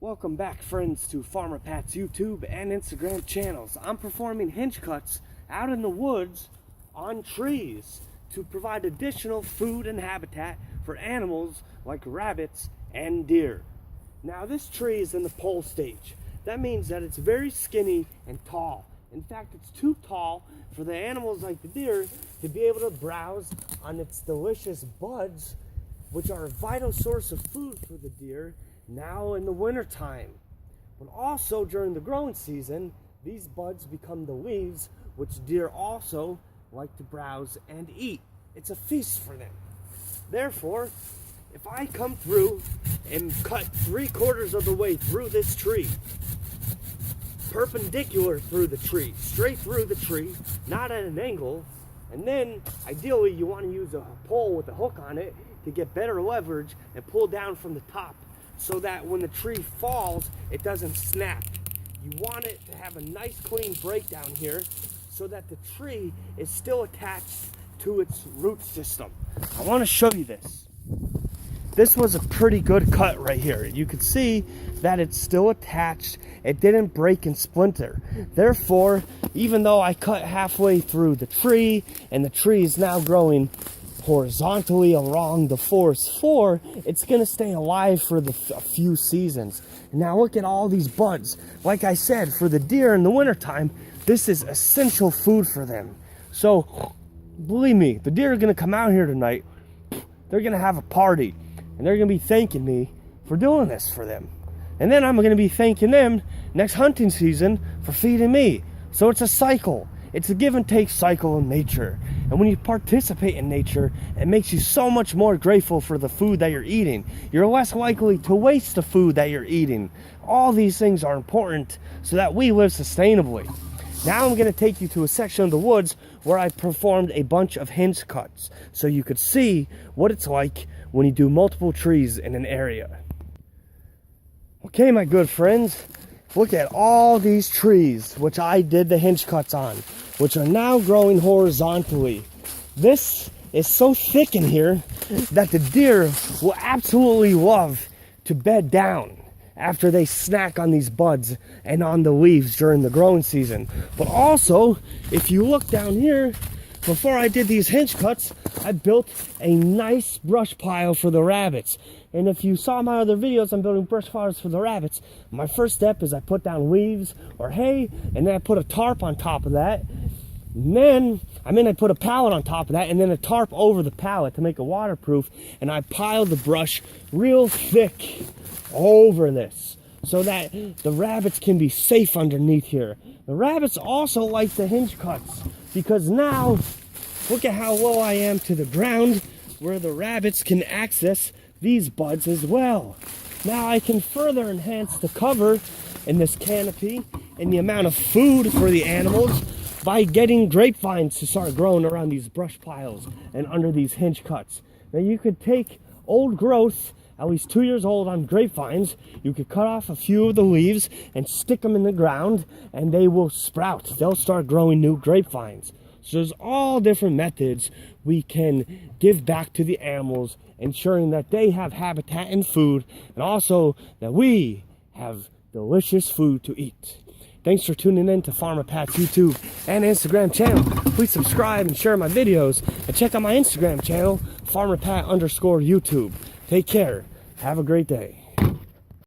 Welcome back, friends, to Farmer Pat's YouTube and Instagram channels. I'm performing hinge cuts out in the woods on trees to provide additional food and habitat for animals like rabbits and deer. Now, this tree is in the pole stage. That means that it's very skinny and tall. In fact, it's too tall for the animals like the deer to be able to browse on its delicious buds, which are a vital source of food for the deer now in the winter time. But also during the growing season, these buds become the leaves, which deer also like to browse and eat. It's a feast for them. Therefore, if I come through and cut 3/4 of the way through this tree, perpendicular through the tree, straight through the tree, not at an angle, and then ideally you want to use a pole with a hook on it to get better leverage and pull down from the top, so that when the tree falls, it doesn't snap. You want it to have a nice clean breakdown here so that the tree is still attached to its root system. I want to show you this. This was a pretty good cut right here. You can see that it's still attached. It didn't break and splinter. Therefore, even though I cut halfway through the tree and the tree is now growing horizontally along the forest floor, it's going to stay alive for a few seasons. Now look at all these buds. Like I said, for the deer in the wintertime, this is essential food for them. So believe me, the deer are going to come out here tonight. They're going to have a party, and they're going to be thanking me for doing this for them. And then I'm going to be thanking them next hunting season for feeding me. So it's a cycle. It's a give and take cycle in nature. And when you participate in nature, it makes you so much more grateful for the food that you're eating. You're less likely to waste the food that you're eating. All these things are important so that we live sustainably. Now I'm going to take you to a section of the woods where I performed a bunch of hinge cuts so you could see what it's like when you do multiple trees in an area. Okay, my good friends, look at all these trees which I did the hinge cuts on, which are now growing horizontally. This is so thick in here that the deer will absolutely love to bed down after they snack on these buds and on the leaves during the growing season. But also, if you look down here, before I did these hinge cuts, I built a nice brush pile for the rabbits. And if you saw my other videos on building brush piles for the rabbits, my first step is I put down leaves or hay, and then I put a tarp on top of that. And then, I put a pallet on top of that, and then a tarp over the pallet to make it waterproof. And I piled the brush real thick over this so that the rabbits can be safe underneath here. The rabbits also like the hinge cuts because now, look at how low I am to the ground where the rabbits can access these buds as well. Now I can further enhance the cover in this canopy and the amount of food for the animals by getting grapevines to start growing around these brush piles and under these hinge cuts. Now you could take old growth, at least 2 years old on grapevines, you could cut off a few of the leaves and stick them in the ground and they will sprout. They'll start growing new grapevines. So there's all different methods we can give back to the animals, ensuring that they have habitat and food, and also that we have delicious food to eat. Thanks for tuning in to Farmer Pat's YouTube and Instagram channel. Please subscribe and share my videos, and check out my Instagram channel, FarmerPat_YouTube. Take care. Have a great day.